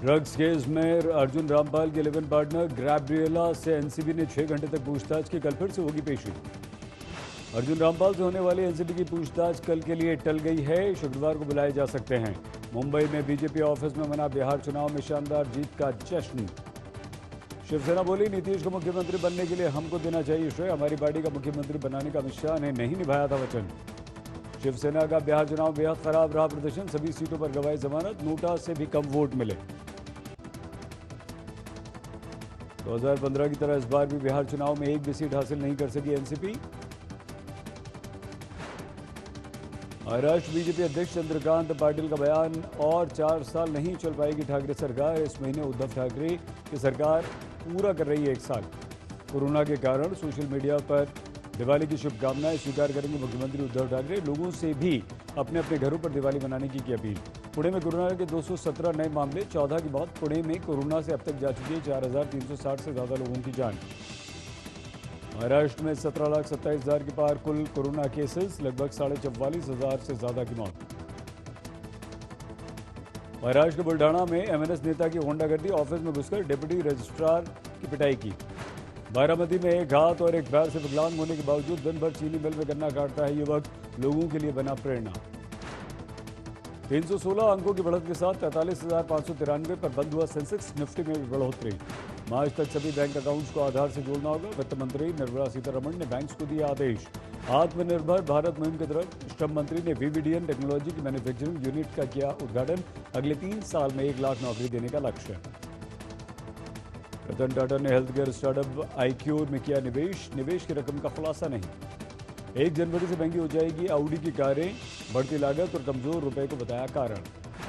Drugs case में अर्जुन रामपाल के live in partner Gabriela से एनसीबी ने 6 घंटे तक पूछताछ की। कल फिर से होगी पेशी। अर्जुन रामपाल से होने वाली एनसीबी की पूछताछ कल के लिए टल गई है। शुक्रवार को बुलाए जा सकते हैं। मुंबई में बीजेपी ऑफिस में मना बिहार चुनाव में शानदार जीत का जश्न। शिवसेना बोली, नीतीश को मुख्यमंत्री बनने के लिए हमको देना चाहिए श्रेय। हमारी पार्टी का मुख्यमंत्री बनाने का अमित शाह ने नहीं निभाया था वचन। शिवसेना का बिहार चुनाव बेहद खराब रहा प्रदर्शन। सभी सीटों पर गवाई जमानत। नोटा से भी कम वोट मिले। 2015 की तरह इस बार भी बिहार चुनाव में एक भी सीट हासिल नहीं कर सकी एनसीपी। महाराष्ट्र बीजेपी अध्यक्ष चंद्रकांत पाटिल का बयान, और 4 साल नहीं चल पाएगी ठाकरे सरकार। इस महीने उद्धव ठाकरे की सरकार पूरा कर रही है 1 साल। कोरोना के कारण सोशल मीडिया पर दिवाली की शुभकामनाएं स्वीकार करेंगे मुख्यमंत्री उद्धव ठाकरे। लोगों से भी अपने अपने घरों पर दिवाली मनाने की अपील। पुणे में कोरोना के 217 नए मामले, 14 की मौत। पुणे में कोरोना से अब तक जा चुकी है 4,360 से ज्यादा लोगों की जान। महाराष्ट्र में 17,27,000 के पार कुल कोरोना केसेस, लगभग 44,500 से ज्यादा की मौत। महाराष्ट्र के बुल्ढाणा में एमएनएस नेता की गुंडागर्दी, ऑफिस में घुसकर डिप्टी रजिस्ट्रार की पिटाई की। बारामती में एक हाथ और एक पैर से विकलांग होने के बावजूद दिन भर चीनी मिल में गन्ना काटता है युवक, लोगों के लिए बना प्रेरणा। 316 अंकों की बढ़त के साथ 43,593 पर बंद हुआ सेंसेक्स। निफ्टी में भी बढ़ोतरी। मार्च तक सभी बैंक अकाउंट्स को आधार से जोड़ना होगा। वित्त मंत्री निर्मला सीतारमण ने बैंक्स को दिया आदेश। आत्मनिर्भर भारत मुहिम की तरफ श्रम मंत्री ने वीवीडीएन टेक्नोलॉजी की मैन्युफैक्चरिंग यूनिट का किया उद्घाटन। अगले 3 साल में 1 लाख नौकरी देने का लक्ष्य। रतन टाटा ने हेल्थ केयर स्टार्टअप आईक्यूर में किया निवेश। निवेश की रकम का खुलासा नहीं। 1 जनवरी से महंगी हो जाएगी ऑडी की कारें। बढ़ती लागत और कमजोर रुपए को बताया कारण।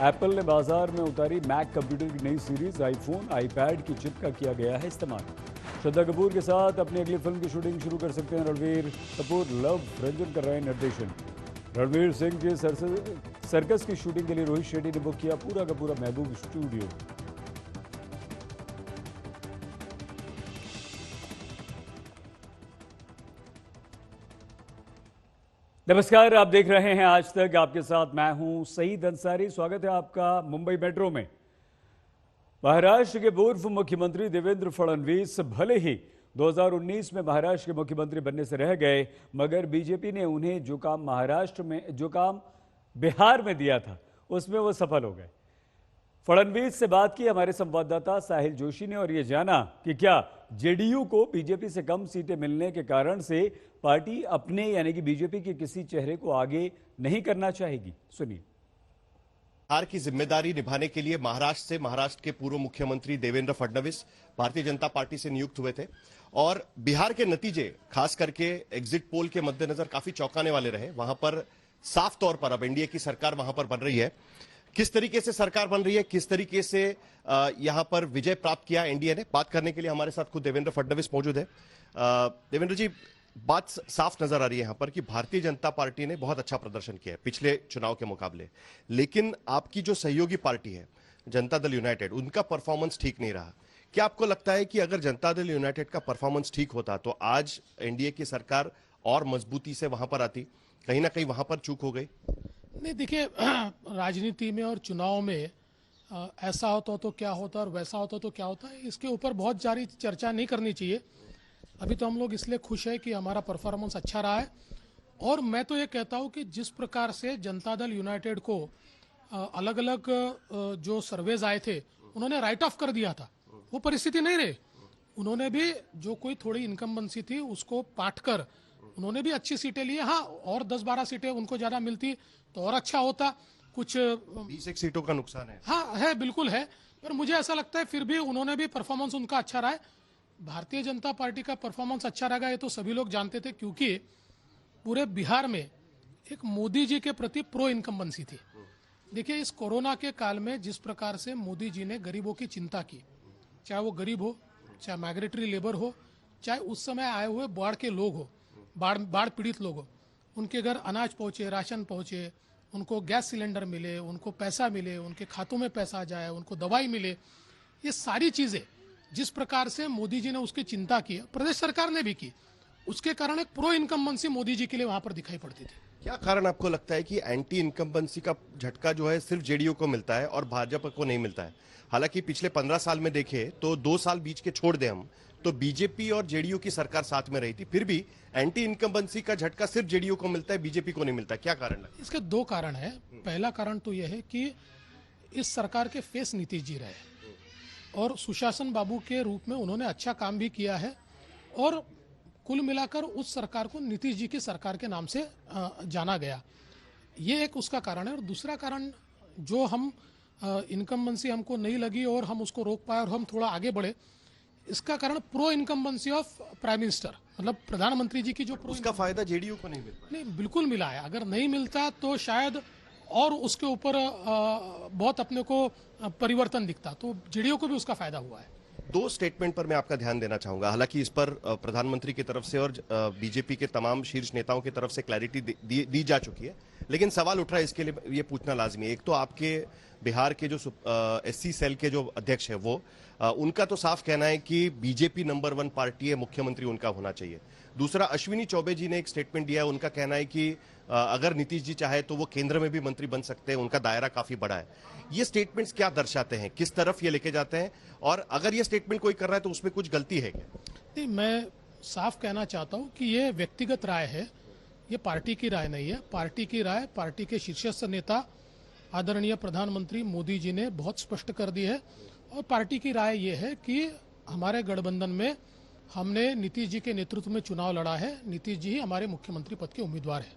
एप्पल ने बाजार में उतारी मैक कंप्यूटर की नई सीरीज। आईफोन, आईपैड की चिप का किया गया है इस्तेमाल। श्रद्धा कपूर के साथ अपनी अगली फिल्म की शूटिंग शुरू कर सकते हैं रणवीर कपूर। लव रंजन कर रहे हैं निर्देशन। रणवीर सिंह के सर्कस की शूटिंग के लिए रोहित शेट्टी ने बुक किया पूरा का पूरा महबूब स्टूडियो। नमस्कार, आप देख रहे हैं आज तक। आपके साथ मैं हूं सईद अंसारी। स्वागत है आपका मुंबई मेट्रो में। महाराष्ट्र के पूर्व मुख्यमंत्री देवेंद्र फडणवीस भले ही 2019 में महाराष्ट्र के मुख्यमंत्री बनने से रह गए, मगर बीजेपी ने उन्हें जो काम बिहार में दिया था उसमें वो सफल हो गए। फडणवीस से बात की हमारे संवाददाता साहिल जोशी ने, और ये जाना कि क्या जेडीयू को बीजेपी से कम सीटें मिलने के कारण से पार्टी अपने यानी कि बीजेपी के किसी चेहरे को आगे नहीं करना चाहेगी। सुनिए। बिहार की जिम्मेदारी निभाने के लिए महाराष्ट्र के पूर्व मुख्यमंत्री देवेंद्र फडणवीस भारतीय जनता पार्टी से नियुक्त हुए थे, और बिहार के नतीजे खास करके एग्जिट पोल के मद्देनजर काफी चौंकाने वाले रहे। वहां पर साफ तौर पर अब एनडीए की सरकार वहां पर बन रही है। किस तरीके से सरकार बन रही है, किस तरीके से यहां पर विजय प्राप्त किया एनडीए ने, बात करने के लिए हमारे साथ खुद देवेंद्र फडणवीस मौजूद है। देवेंद्र जी, बात साफ नजर आ रही है यहां पर कि भारतीय जनता पार्टी ने बहुत अच्छा प्रदर्शन किया है पिछले चुनाव के मुकाबले, लेकिन आपकी जो सहयोगी पार्टी है जनता दल यूनाइटेड, उनका परफॉर्मेंस ठीक नहीं रहा। क्या आपको लगता है कि अगर जनता दल यूनाइटेड का परफॉर्मेंस ठीक होता तो आज एनडीए की सरकार और मजबूती से वहां पर आती? कहीं ना कहीं वहां पर चूक हो गई? नहीं, देखिए, राजनीति में और चुनाव में ऐसा होता तो क्या होता और वैसा होता तो क्या होता है, इसके ऊपर बहुत सारी चर्चा नहीं करनी चाहिए। अभी तो हम लोग इसलिए खुश है कि हमारा परफॉर्मेंस अच्छा रहा है। और मैं तो ये कहता हूँ कि जिस प्रकार से जनता दल यूनाइटेड को अलग अलग जो सर्वेज आए थे उन्होंने राइट ऑफ कर दिया था, वो परिस्थिति नहीं रही। उन्होंने भी जो कोई थोड़ी इनकम्बेंसी थी उसको पाट कर उन्होंने भी अच्छी सीटें ली। हाँ, और 10-12 सीटें उनको ज्यादा मिलती तो और अच्छा होता। कुछ 20 सीटों का नुकसान है। हाँ है, बिल्कुल है, पर मुझे ऐसा लगता है फिर भी उन्होंने भी परफॉर्मेंस उनका अच्छा रहा है। भारतीय जनता पार्टी का परफॉर्मेंस अच्छा रहेगा ये तो सभी लोग जानते थे, क्योंकि पूरे बिहार में एक मोदी जी के प्रति प्रो इनकम्बेंसी थी। देखिए, इस कोरोना के काल में जिस प्रकार से मोदी जी ने गरीबों की चिंता की, चाहे वो गरीब हो, चाहे माइग्रेटरी लेबर हो, चाहे उस समय आए हुए बाढ़ के लोग हो, बाढ़ पीड़ित लोग हो, उनके घर अनाज पहुंचे, राशन पहुंचे, उनको गैस सिलेंडर मिले, उनको पैसा मिले, उनके खातों में पैसा जाए, उनको दवाई मिले। ये सारी चीजें जिस प्रकार से मोदी जी ने उसकी चिंता की, प्रदेश सरकार ने भी की, उसके कारण एक प्रो इनकम्बेंसी मोदी जी के लिए वहां पर दिखाई पड़ती थी। क्या कारण आपको लगता है कि एंटी इनकम्बेंसी का झटका जो है सिर्फ जेडीयू को मिलता है और भाजपा को नहीं मिलता है? हालांकि पिछले 15 साल में देखें तो 2 साल बीच के छोड़ दें हम, तो बीजेपी और जेडीयू की सरकार साथ में रही थी, फिर भी एंटी इनकम्बेंसी का झटका सिर्फ जेडीयू को मिलता है, बीजेपी को नहीं मिलता। क्या कारण लगता है? इसके दो कारण है। पहला कारण तो यह है कि इस सरकार के फेस नीतीश जी रहे और सुशासन बाबू के रूप में उन्होंने अच्छा काम भी किया है और कुल मिलाकर उस सरकार को नीतीश जी की सरकार के नाम से जाना गया। ये एक उसका कारण है। और दूसरा कारण जो हम इनकम्बेंसी हमको नहीं लगी और हम उसको रोक पाए और हम थोड़ा आगे बढ़े, इसका कारण pro incumbency of prime minister, मतलब प्रधानमंत्री जी की जो उसका फायदा जेडीयू को नहीं मिलता। नहीं, बिल्कुल मिला है। अगर नहीं मिलता तो शायद और उसके ऊपर बहुत अपने को परिवर्तन दिखता, तो जेडीयू को भी उसका फायदा हुआ है। 2 स्टेटमेंट पर मैं आपका ध्यान देना चाहूंगा। हालांकि इस पर प्रधानमंत्री की तरफ से और बीजेपी के तमाम शीर्ष नेताओं की तरफ से क्लैरिटी दी जा चुकी है, लेकिन सवाल उठ रहा है, इसके लिए ये पूछना लाजमी है। एक तो आपके बिहार के जो एससी सेल के जो अध्यक्ष है वो उनका तो साफ कहना है कि बीजेपी नंबर 1 पार्टी है, मुख्यमंत्री उनका होना चाहिए। दूसरा, अश्विनी चौबे जी ने एक स्टेटमेंट दिया है, उनका कहना है कि अगर नीतीश जी चाहे तो वो केंद्र में भी मंत्री बन सकते हैं, उनका दायरा काफी बड़ा है। ये स्टेटमेंट्स क्या दर्शाते हैं, किस तरफ ये लेके जाते हैं, और अगर ये स्टेटमेंट कोई कर रहा है तो उसमें कुछ गलती है क्या? नहीं, मैं साफ कहना चाहता हूं कि ये व्यक्तिगत राय है, ये पार्टी की राय नहीं है। पार्टी की राय पार्टी के शीर्षस्थ नेता आदरणीय प्रधानमंत्री मोदी जी ने बहुत स्पष्ट कर दी है और पार्टी की राय ये है कि हमारे गठबंधन में हमने नीतीश जी के नेतृत्व में चुनाव लड़ा है, नीतीश जी ही हमारे मुख्यमंत्री पद के उम्मीदवार हैं।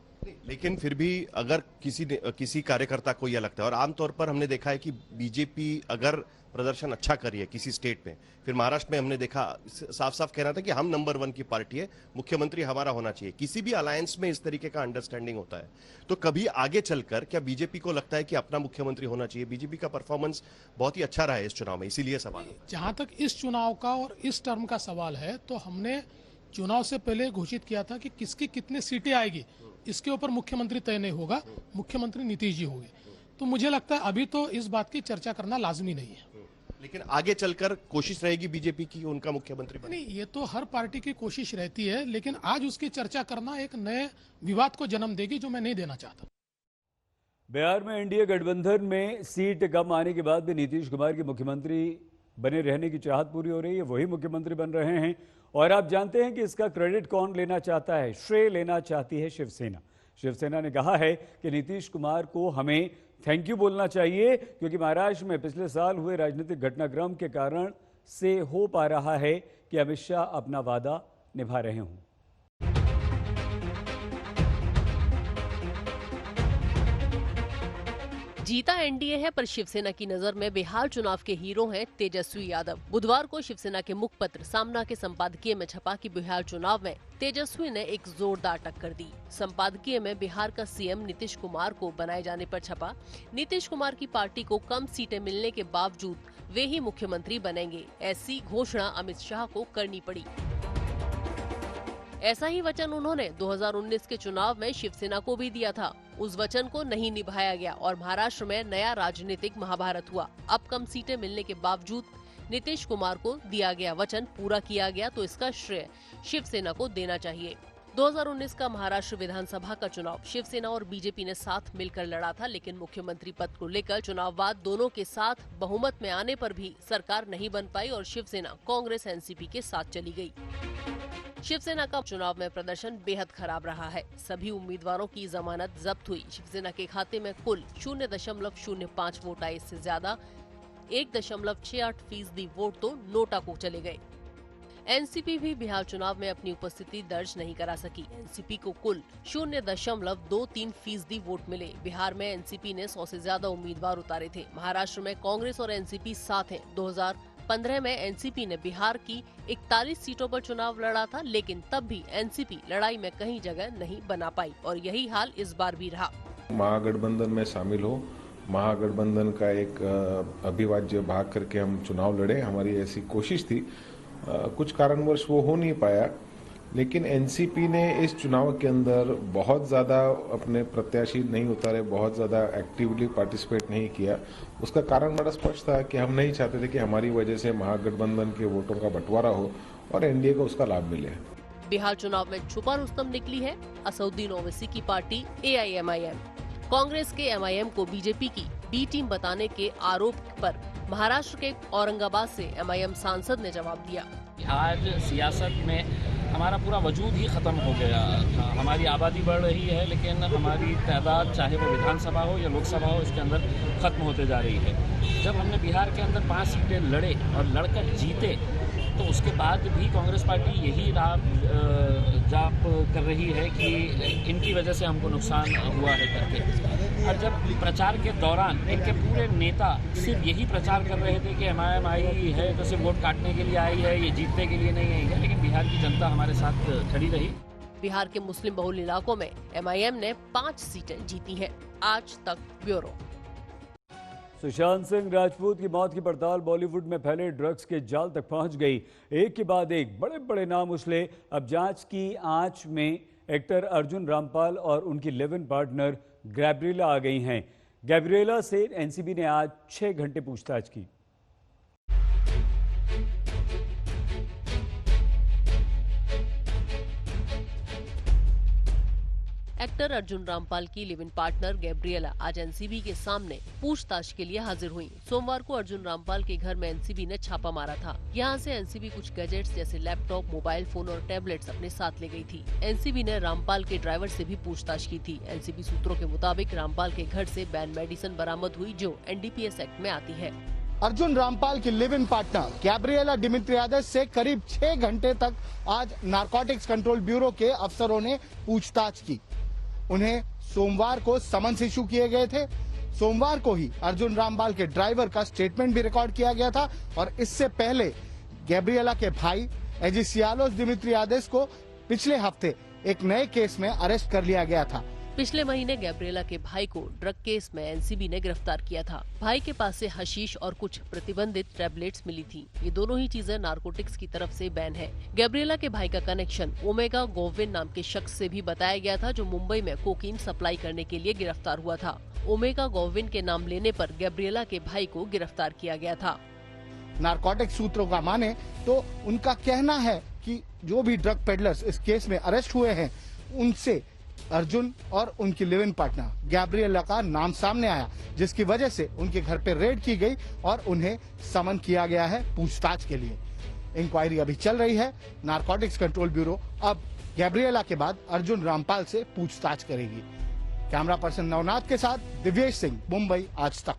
लेकिन फिर भी अगर किसी कार्यकर्ता को यह लगता है, और आमतौर पर हमने देखा है कि बीजेपी अगर प्रदर्शन अच्छा करी है किसी स्टेट में, फिर महाराष्ट्र में हमने देखा साफ साफ कह रहा था कि हम नंबर 1 की पार्टी है, मुख्यमंत्री हमारा होना चाहिए। किसी भी अलायंस में इस तरीके का अंडरस्टैंडिंग होता है, तो कभी आगे चलकर क्या बीजेपी को लगता है कि अपना मुख्यमंत्री होना चाहिए? बीजेपी का परफॉर्मेंस बहुत ही अच्छा रहा है इस चुनाव में, इसीलिए सवाल है। जहां तक इस चुनाव का और इस टर्म का सवाल है, तो हमने चुनाव से पहले घोषित किया था कि किसकी कितनी सीटें आएगी इसके ऊपर मुख्यमंत्री तय नहीं होगा, मुख्यमंत्री नीतीश जी होंगे। तो मुझे लगता है अभी तो इस बात की चर्चा करना लाजमी नहीं है। लेकिन आगे चलकर कोशिश रहेगी बीजेपी की उनका मुख्यमंत्री बने? नहीं, ये तो हर पार्टी की कोशिश रहती है, लेकिन आज उसकी चर्चा करना एक नए विवाद को जन्म देगी जो मैं नहीं देना चाहता। बिहार में एनडीए गठबंधन में सीट कम आने के बाद भी नीतीश कुमार की मुख्यमंत्री बने रहने की चाहत पूरी हो रही है, वही मुख्यमंत्री बन रहे हैं। और आप जानते हैं कि इसका क्रेडिट कौन लेना चाहता है? श्रेय लेना चाहती है शिवसेना। शिवसेना ने कहा है कि नीतीश कुमार को हमें थैंक यू बोलना चाहिए, क्योंकि महाराष्ट्र में पिछले साल हुए राजनीतिक घटनाक्रम के कारण से हो पा रहा है कि अमित शाह अपना वादा निभा रहे हों। जीता एनडीए है, पर शिवसेना की नजर में बिहार चुनाव के हीरो हैं तेजस्वी यादव। बुधवार को शिवसेना के मुखपत्र सामना के संपादकीय में छपा कि बिहार चुनाव में तेजस्वी ने एक जोरदार टक्कर दी। संपादकीय में बिहार का सीएम नीतीश कुमार को बनाए जाने पर छपा, नीतीश कुमार की पार्टी को कम सीटें मिलने के बावजूद वे ही मुख्यमंत्री बनेंगे, ऐसी घोषणा अमित शाह को करनी पड़ी। ऐसा ही वचन उन्होंने 2019 के चुनाव में शिवसेना को भी दिया था। उस वचन को नहीं निभाया गया और महाराष्ट्र में नया राजनीतिक महाभारत हुआ। अब कम सीटें मिलने के बावजूद नीतीश कुमार को दिया गया वचन पूरा किया गया, तो इसका श्रेय शिवसेना को देना चाहिए। 2019 का महाराष्ट्र विधानसभा का चुनाव शिवसेना और बीजेपी ने साथ मिलकर लड़ा था, लेकिन मुख्यमंत्री पद को लेकर चुनाव बाद दोनों के साथ बहुमत में आने पर भी सरकार नहीं बन पाई और शिवसेना कांग्रेस एनसीपी के साथ चली गई। शिवसेना का चुनाव में प्रदर्शन बेहद खराब रहा है। सभी उम्मीदवारों की जमानत जब्त हुई। शिवसेना के खाते में कुल 0.05 वोट आए, इससे ज्यादा 1.68% वोट तो नोटा को चले गए। एनसीपी भी बिहार चुनाव में अपनी उपस्थिति दर्ज नहीं करा सकी। एनसीपी को कुल 0.23% वोट मिले। बिहार में एनसीपी ने 100 से ज्यादा उम्मीदवार उतारे थे। महाराष्ट्र में कांग्रेस और एनसीपी साथ हैं। 2015 में एनसीपी ने बिहार की 41 सीटों पर चुनाव लड़ा था, लेकिन तब भी एनसीपी लड़ाई में कहीं जगह नहीं बना पाई और यही हाल इस बार भी रहा। महागठबंधन में शामिल हो, महागठबंधन का एक अविभाज्य भाग करके हम चुनाव लड़े, हमारी ऐसी कोशिश थी। कुछ कारणवश वो हो नहीं पाया, लेकिन एनसीपी ने इस चुनाव के अंदर बहुत ज़्यादा अपने प्रत्याशी नहीं उतारे, बहुत ज़्यादा एक्टिवली पार्टिसिपेट नहीं किया। उसका कारण बड़ा स्पष्ट था कि हम नहीं चाहते थे कि हमारी वजह से महागठबंधन के वोटों का बंटवारा हो और एनडीए को उसका लाभ मिले। बिहार चुनाव में छुपा रुस्तम निकली है असदुद्दीन ओवैसी की पार्टी AIMIM। कांग्रेस के MIM को बीजेपी की बी टीम बताने के आरोप पर महाराष्ट्र के औरंगाबाद से MIM सांसद ने जवाब दिया। आज सियासत में हमारा पूरा वजूद ही ख़त्म हो गया था। हमारी आबादी बढ़ रही है, लेकिन हमारी तादाद चाहे वो विधानसभा हो या लोकसभा हो, इसके अंदर ख़त्म होते जा रही है। जब हमने बिहार के अंदर 5 सीटें लड़े और लड़कर जीते, तो उसके बाद भी कांग्रेस पार्टी यही राह जाप कर रही है कि इनकी वजह से हमको नुकसान हुआ है करके। और जब प्रचार के दौरान इनके पूरे नेता सिर्फ यही प्रचार कर रहे थे कि MIM आई है तो सिर्फ वोट काटने के लिए आई है, ये जीतने के लिए नहीं आई है, लेकिन बिहार की जनता हमारे साथ खड़ी रही। बिहार के मुस्लिम बहुल इलाकों में MIM ने 5 सीटें जीती हैं। आज तक ब्यूरो। सुशांत सिंह राजपूत की मौत की पड़ताल बॉलीवुड में फैले ड्रग्स के जाल तक पहुंच गई। एक के बाद एक बड़े बड़े नाम उछले। अब जांच की आंच में एक्टर अर्जुन रामपाल और उनकी लिव इन पार्टनर गैब्रिएला आ गई हैं। गैब्रिएला से एनसीबी ने आज 6 घंटे पूछताछ की। एक्टर अर्जुन रामपाल की लिव इन पार्टनर गैब्रिएला आज एनसीबी के सामने पूछताछ के लिए हाजिर हुई। सोमवार को अर्जुन रामपाल के घर में एनसीबी ने छापा मारा था। यहां से एनसीबी कुछ गैजेट्स जैसे लैपटॉप, मोबाइल फोन और टैबलेट्स अपने साथ ले गई थी। एनसीबी ने रामपाल के ड्राइवर से भी पूछताछ की थी। एनसीबी सूत्रों के मुताबिक रामपाल के घर से बैन मेडिसिन बरामद हुई, जो NDPS एक्ट में आती है। अर्जुन रामपाल की लिव इन पार्टनर गैब्रिएला डिमित्रियादस से करीब 6 घंटे तक आज नारकोटिक्स कंट्रोल ब्यूरो के अफसरों ने पूछताछ की। उन्हें सोमवार को समन्स इशू किए गए थे। सोमवार को ही अर्जुन रामपाल के ड्राइवर का स्टेटमेंट भी रिकॉर्ड किया गया था और इससे पहले गैब्रिएला के भाई एजिसियालोस डिमित्रियादस को पिछले हफ्ते एक नए केस में अरेस्ट कर लिया गया था। पिछले महीने गैब्रिएला के भाई को ड्रग केस में एनसीबी ने गिरफ्तार किया था। भाई के पास से हशीश और कुछ प्रतिबंधित टैबलेट्स मिली थी। ये दोनों ही चीजें नारकोटिक्स की तरफ से बैन है। गैब्रिएला के भाई का कनेक्शन ओमेगा गोविन नाम के शख्स से भी बताया गया था, जो मुंबई में कोकीन सप्लाई करने के लिए गिरफ्तार हुआ था। ओमेगा गोविन के नाम लेने पर गैब्रिएला के भाई को गिरफ्तार किया गया था। नारकोटिक्स सूत्रों का माने तो उनका कहना है कि जो भी ड्रग पेडलर्स इस केस में अरेस्ट हुए हैं, उनसे अर्जुन और उनकी लिव इन पार्टनर गैब्रिएला का नाम सामने आया, जिसकी वजह से उनके घर पर रेड की गई और उन्हें समन किया गया है पूछताछ के लिए। इंक्वायरी अभी चल रही है। नारकोटिक्स कंट्रोल ब्यूरो अब गैब्रिएला के बाद अर्जुन रामपाल से पूछताछ करेगी। कैमरा पर्सन नवनाथ के साथ दिव्येश सिंह, मुंबई आज तक।